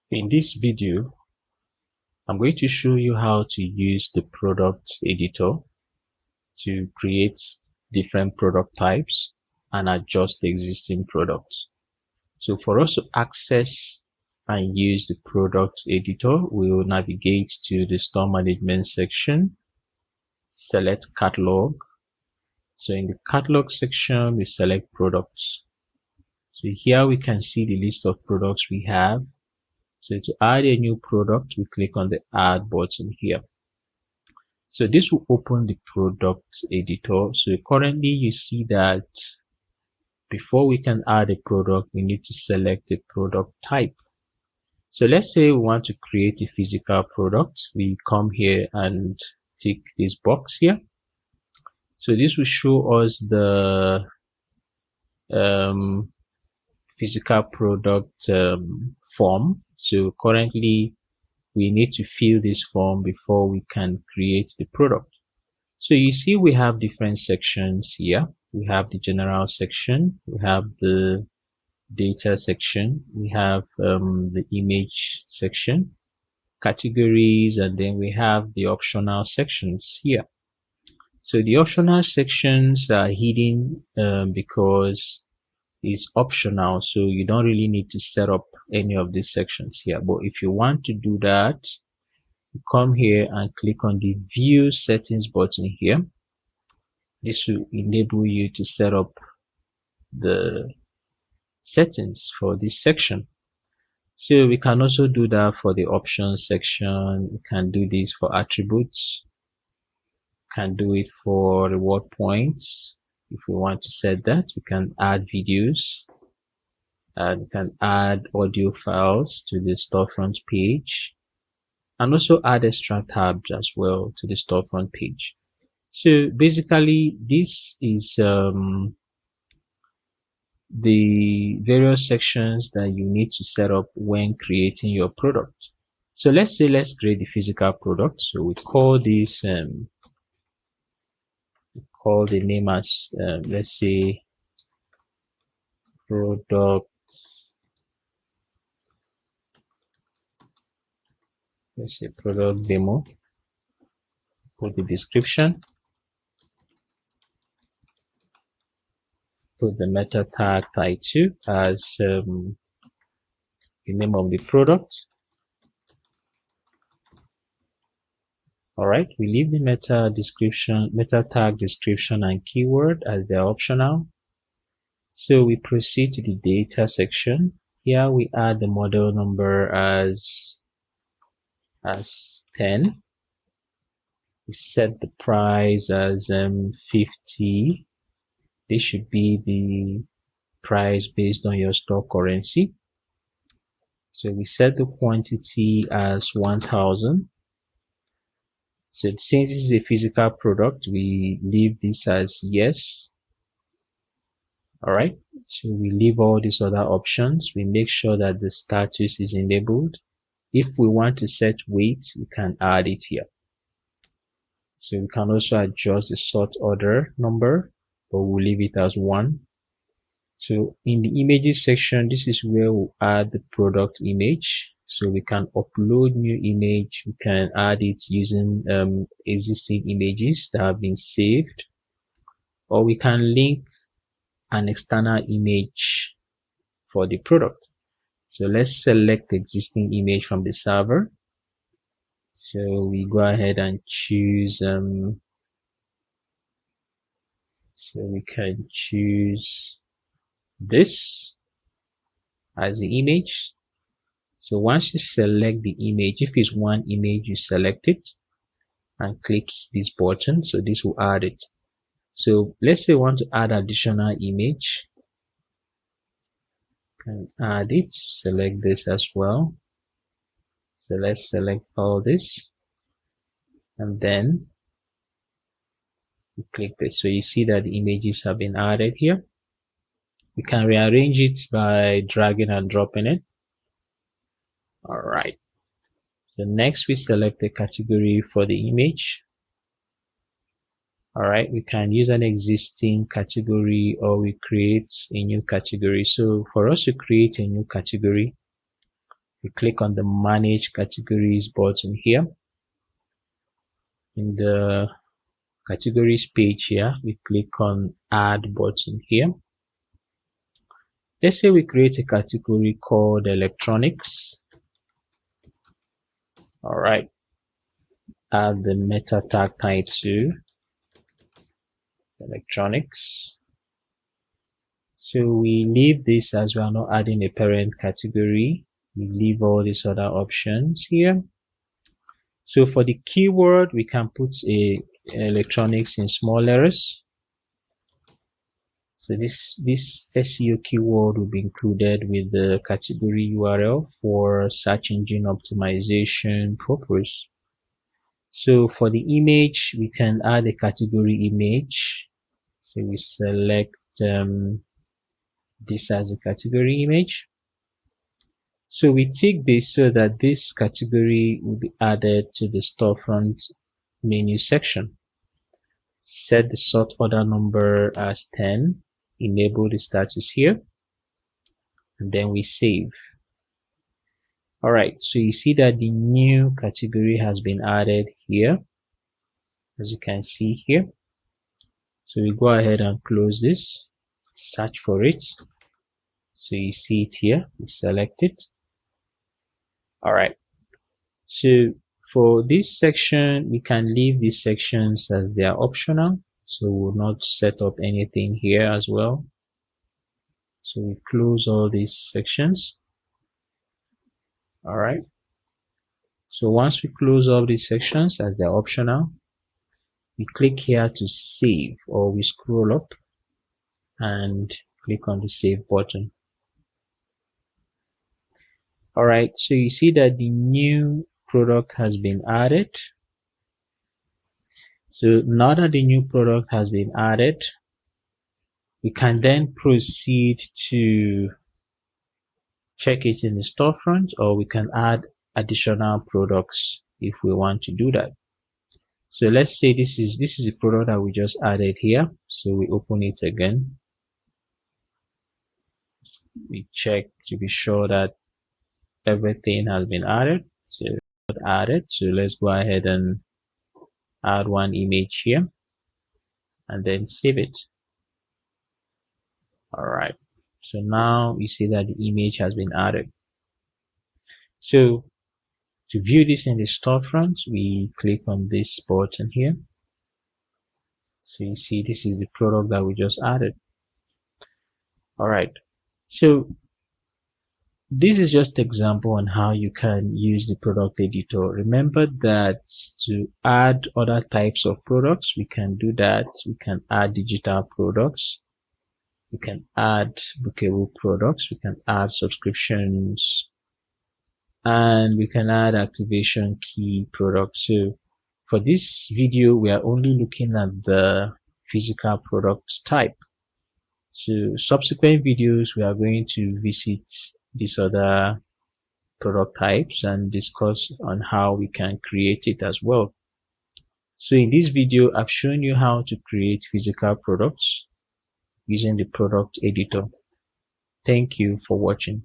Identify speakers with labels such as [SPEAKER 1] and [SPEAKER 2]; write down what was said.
[SPEAKER 1] In this video, I'm going to show you how to use the product editor to create different product types and adjust the existing products. So for us to access and use the product editor, we will navigate to the store management section, select catalog. So in the catalog section, we select products. So here we can see the list of products we have. So to add a new product, we click on the add button here. So this will open the product editor. So currently you see that before we can add a product, we need to select the product type. So let's say we want to create a physical product. We come here and tick this box here. So this will show us the physical product form. So currently we need to fill this form before we can create the product. So you see we have different sections here. We have the general section, we have the data section, we have the image section, categories, and then we have the optional sections here. So the optional sections are hidden because it's optional, so you don't really need to set up any of these sections here. But if you want to do that, you come here and click on the view settings button here. This will enable you to set up the settings for this section. So we can also do that for the options section. We can do this for attributes, can do it for reward points. If we want to set that, we can add videos, and we can add audio files to the storefront page, and also add extra tabs as well to the storefront page. So basically this is the various sections that you need to set up when creating your product. So let's create the physical product. So we call this call the name as let's say product, let's say product demo. Put the description, put the meta tag title as the name of the product. All right, we leave the meta tag description and keyword as they're optional. So we proceed to the data section. Here we add the model number as 10. We set the price as 50. This should be the price based on your store currency. So we set the quantity as 1000. So since this is a physical product, we leave this as yes. All right, so we leave all these other options. We make sure that the status is enabled. If we want to set weight, we can add it here. So we can also adjust the sort order number, but we'll leave it as 1. So in the images section, this is where we'll add the product image. So we can upload new image. We can add it using existing images that have been saved, or we can link an external image for the product. So let's select the existing image from the server. So we go ahead and choose so we can choose this as the image. So once you select the image, if it's one image, you select it and click this button. So this will add it. So let's say we want to add additional image. Can add it, select this as well. So let's select all this, and then we click this. So you see that the images have been added here. We can rearrange it by dragging and dropping it. All right. So next we select the category for the image. All right, we can use an existing category, or we create a new category. So for us to create a new category, We click on the Manage Categories button here. In the categories page here, we click on Add button here. Let's say we create a category called Electronics. All right. Add the meta tag title Electronics. So we leave this as we are not adding a parent category. We leave all these other options here. So for the keyword, we can put a electronics in small letters. So this SEO keyword will be included with the category URL for search engine optimization purpose. So for the image, we can add a category image. So we select this as a category image. So we tick this so that this category will be added to the storefront menu section. Set the sort order number as 10. Enable the status here. And then we save. Alright, so you see that the new category has been added here, as you can see here. So we go ahead and close this, search for it. So you see it here, we select it. Alright, so for this section, we can leave these sections as they are optional. So we'll not set up anything here as well. So we close all these sections. All right. So once we close all these sections as they're optional, we click here to save, or we scroll up and click on the save button. All right. So you see that the new product has been added. So now that the new product has been added, we can then proceed to check it in the storefront, or we can add additional products if we want to do that. So let's say this is a product that we just added here. So we open it again. We check to be sure that everything has been added. So let's go ahead and add one image here and then save it. All right. So now you see that the image has been added. So to view this in the storefront, we click on this button here. So you see this is the product that we just added. All right. So this is just an example on how you can use the product editor. Remember that to add other types of products, we can do that. We can add digital products. We can add bookable products, we can add subscriptions, and we can add activation key products. So for this video, we are only looking at the physical product type. So subsequent videos, we are going to visit these other product types and discuss on how we can create it as well. So in this video, I've shown you how to create physical products using the product editor. Thank you for watching.